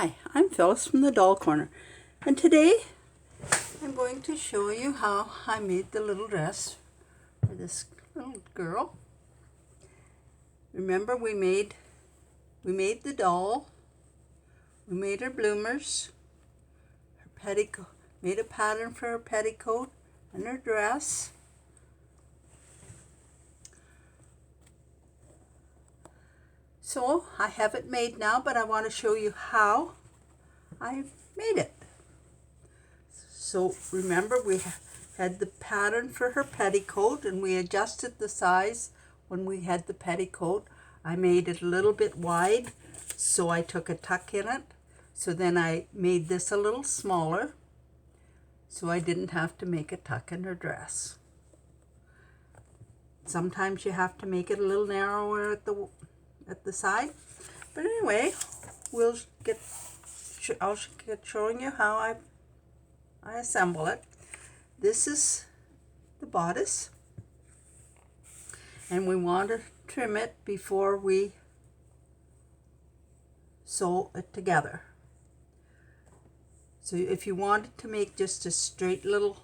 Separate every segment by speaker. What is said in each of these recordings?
Speaker 1: Hi, I'm Phyllis from the Doll Corner, and today I'm going to show you how I made the little dress for this little girl. Remember, we made the doll, we made her bloomers, her petticoat, made a pattern for her petticoat and her dress. So I have it made now, but I want to show you how I made it. So remember, we had the pattern for her petticoat, and we adjusted the size when we had the petticoat. I made it a little bit wide, so I took a tuck in it. So then I made this a little smaller, so I didn't have to make a tuck in her dress. Sometimes you have to make it a little narrower at the side. But anyway, I'll get showing you how I assemble it. This is the bodice, and we want to trim it before we sew it together. So if you wanted to make just a straight little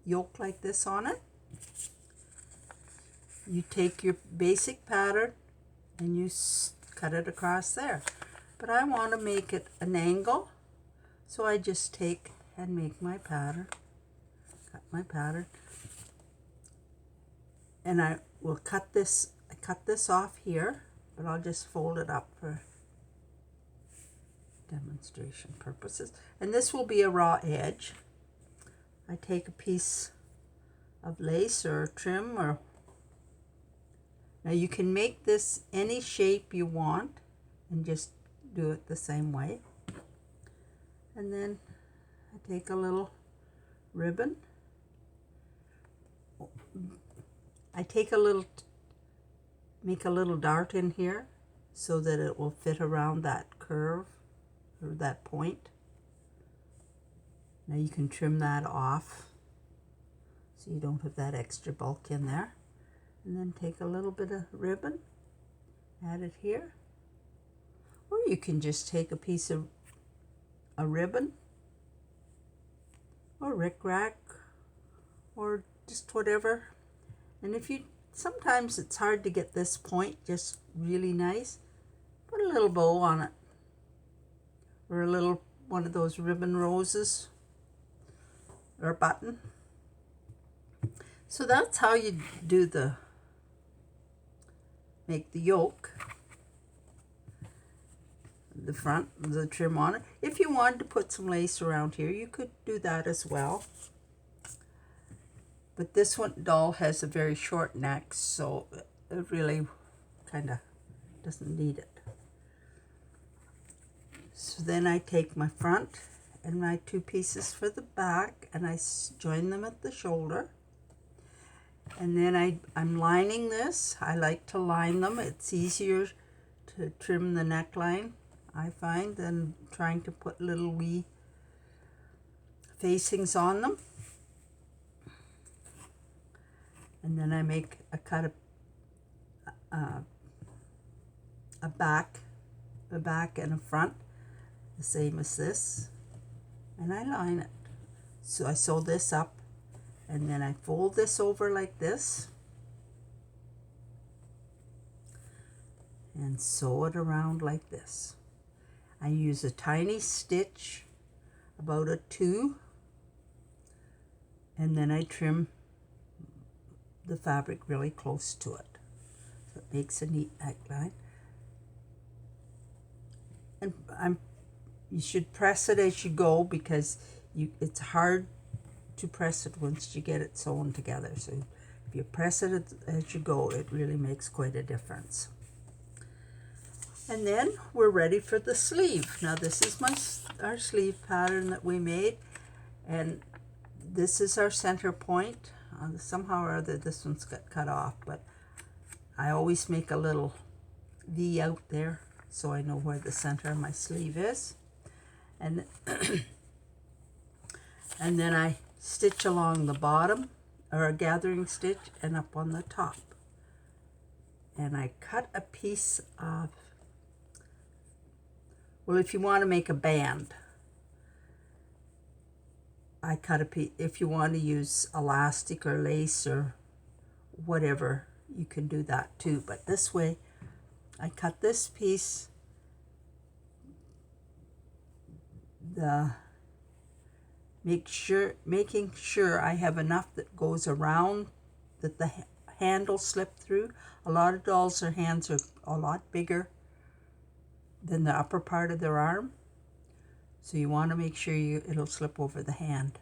Speaker 1: yoke like this on it, you take your basic pattern and you cut it across there. But I want to make it an angle, so I just take and make my pattern, cut my pattern, and I will cut this off here, but I'll just fold it up for demonstration purposes. And this will be a raw edge. I take a piece of lace or trim, or now you can make this any shape you want and just do it the same way. And then I take a little ribbon. I take make a little dart in here so that it will fit around that curve or that point. Now you can trim that off so you don't have that extra bulk in there. And then take a little bit of ribbon, add it here. Or you can just take a piece of a ribbon or rickrack or just whatever. And sometimes it's hard to get this point just really nice, put a little bow on it, or one of those ribbon roses or a button. So that's how you make the yoke, the front, the trim on it. If you wanted to put some lace around here, you could do that as well. But this doll has a very short neck, so it really kind of doesn't need it. So then I take my front and my two pieces for the back, and I join them at the shoulder. And then I'm lining this. I like to line them. It's easier to trim the neckline, I find, than trying to put little wee facings on them. And then I make a cut a back and a front, the same as this, and I line it. So I sew this up, and then I fold this over like this and sew it around like this. I use a tiny stitch, about a 2, and then I trim the fabric really close to it, so it makes a neat neckline. And you should press it as you go, because it's hard to press it once you get it sewn together. So if you press it as you go, it really makes quite a difference. And then we're ready for the sleeve. Now this is our sleeve pattern that we made, and this is our center point. Somehow or other this one's got cut off, but I always make a little V out there so I know where the center of my sleeve is. And and then I stitch along the bottom, or a gathering stitch, and up on the top. And I cut a piece of Well, if you want to make a band, I cut a piece. If you want to use elastic or lace or whatever, you can do that too. But this way, I cut this piece, making sure I have enough that goes around, that the handle slip through. A lot of dolls, their hands are a lot bigger than the upper part of their arm. So you want to make sure it'll slip over the hand.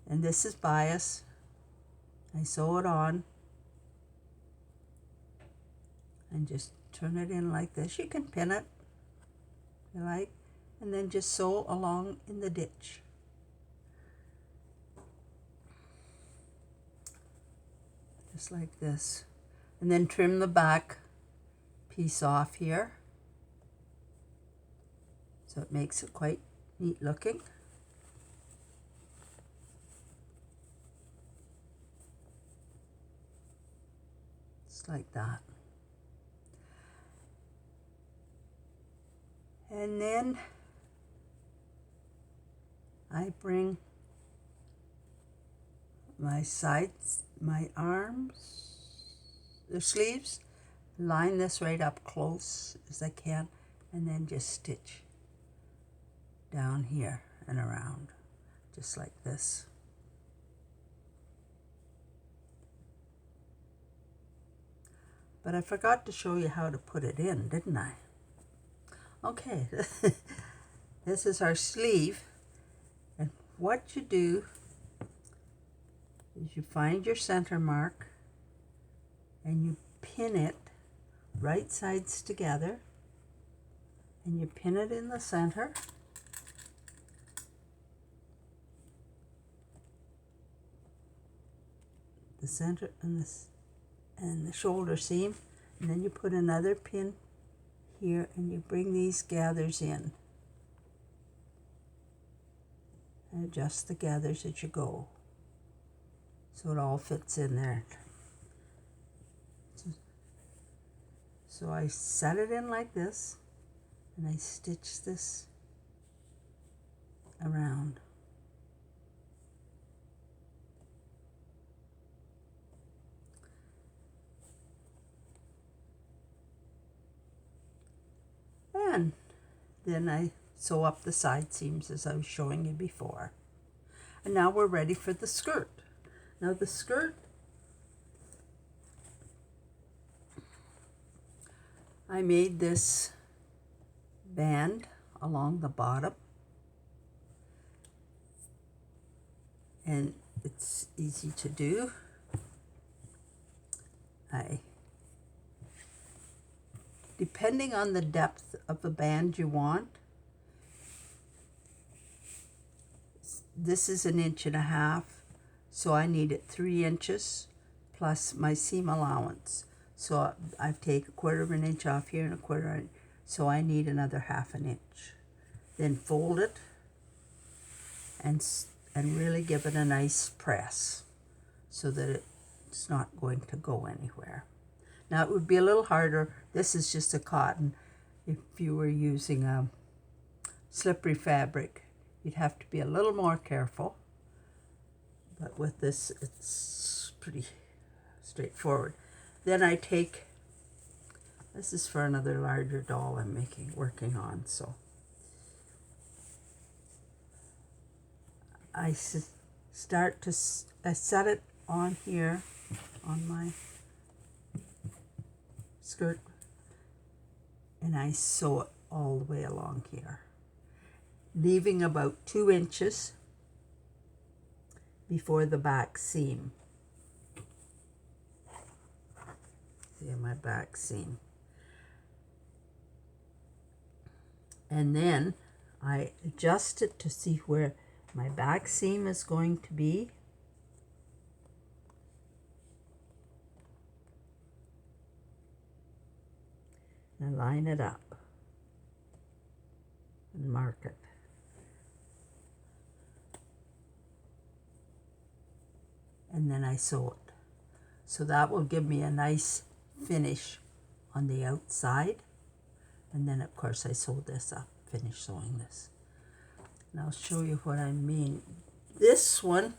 Speaker 1: And this is bias. I sew it on and just turn it in like this. You can pin it if you like, and then just sew along in the ditch. Just like this. And then trim the back piece off here, so it makes it quite neat looking. Just like that. And then I bring my sides, my arms, the sleeves, line this right up close as I can, and then just stitch down here and around, just like this. But I forgot to show you how to put it in, didn't I? Okay, this is our sleeve, and what you do is you find your center mark and you pin it right sides together, and you pin it in the center. The center and the shoulder seam, and then you put another pin here and you bring these gathers in and adjust the gathers as you go so it all fits in there. So I set it in like this and I stitch this around. And then I sew up the side seams as I was showing you before. And now we're ready for the skirt. Now the skirt, I made this band along the bottom, and it's easy to do. Depending on the depth of the band you want, this is 1.5 inches, so I need it 3 inches plus my seam allowance. So I take 1/4 inch off here and 1/4 inch, so I need another 1/2 inch. Then fold it and really give it a nice press so that it's not going to go anywhere. Now it would be a little harder. This is just a cotton. If you were using a slippery fabric, you'd have to be a little more careful. But with this, it's pretty straightforward. Then I take, this is for another larger doll I'm working on, so I set it on here on my skirt, and I sew it all the way along here, leaving about 2 inches before the back seam. See my back seam. And then I adjust it to see where my back seam is going to be. And line it up and mark it. And then I sew it. So that will give me a nice finish on the outside. And then of course I sewed this up, finished sewing this. And I'll show you what I mean. This one,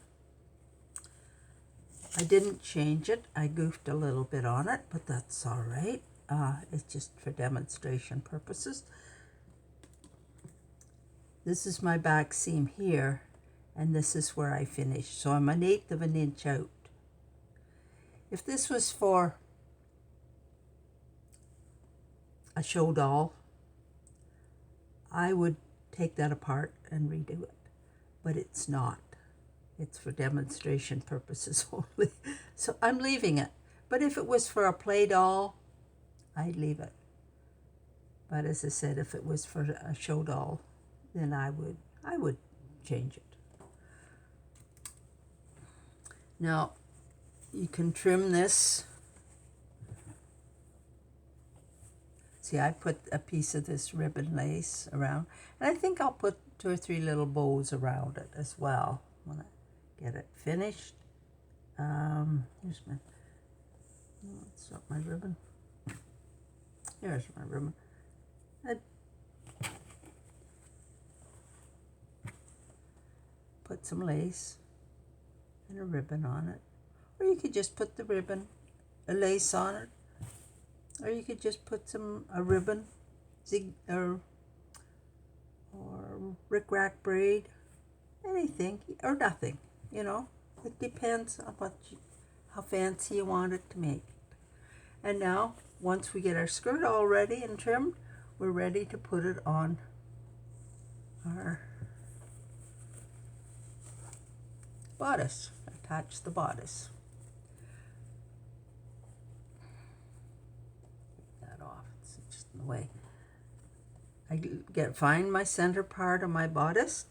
Speaker 1: I didn't change it. I goofed a little bit on it, but that's all right. It's just for demonstration purposes. This is my back seam here, and this is where I finished. So I'm 1/8 of an inch out. If this was for a show doll, I would take that apart and redo it, but it's not. It's for demonstration purposes only. So I'm leaving it. But if it was for a play doll, I'd leave it. But as I said, if it was for a show doll, then I would change it. Now, you can trim this. See, I put a piece of this ribbon lace around, and I think I'll put 2 or 3 little bows around it as well when I get it finished. Here's my, no, it's not my ribbon. Here's my ribbon. I put some lace and a ribbon on it, or you could just put the ribbon, a lace on it, or you could just put a ribbon, or rickrack braid, anything, or nothing, you know. It depends on how fancy you want it to make it. And now, once we get our skirt all ready and trimmed, we're ready to put it on our bodice, attach the bodice. Take that off, it's just in the way. I find my center part of my bodice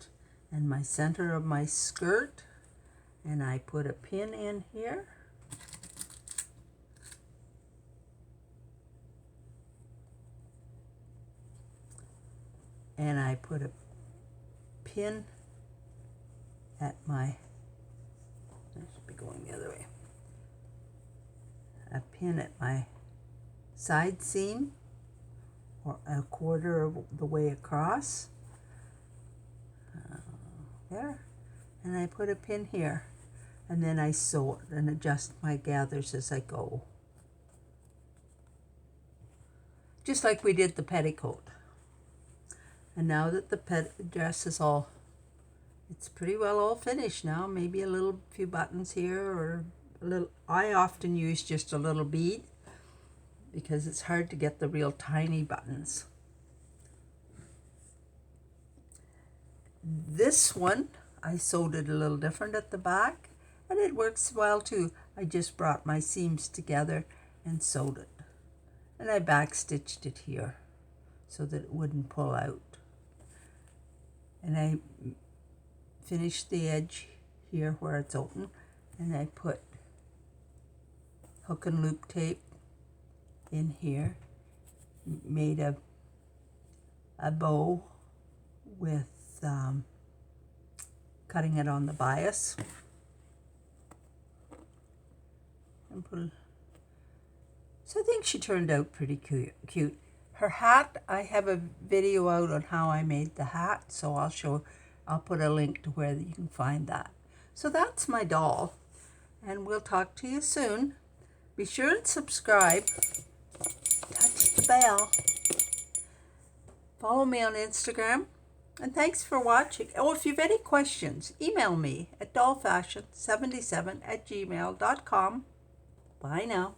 Speaker 1: and my center of my skirt, and I put a pin in here. And I put a pin at my, I should be going the other way, a pin at my side seam, or a quarter of the way across, there, and I put a pin here, and then I sew it and adjust my gathers as I go, just like we did the petticoat. And now that the dress is all, it's pretty well all finished now, maybe a little few buttons here, or a little, I often use just a little bead because it's hard to get the real tiny buttons. This one, I sewed it a little different at the back, and it works well too. I just brought my seams together and sewed it. And I backstitched it here so that it wouldn't pull out. And I finished the edge here where it's open, and I put hook and loop tape in here, made a bow with cutting it on the bias, and so I think she turned out pretty cute. Her hat, I have a video out on how I made the hat, so I'll put a link to where you can find that. So that's my doll, and we'll talk to you soon. Be sure and subscribe, touch the bell, follow me on Instagram, and thanks for watching. Oh, if you have any questions, email me at dollfashion77@gmail.com. Bye now.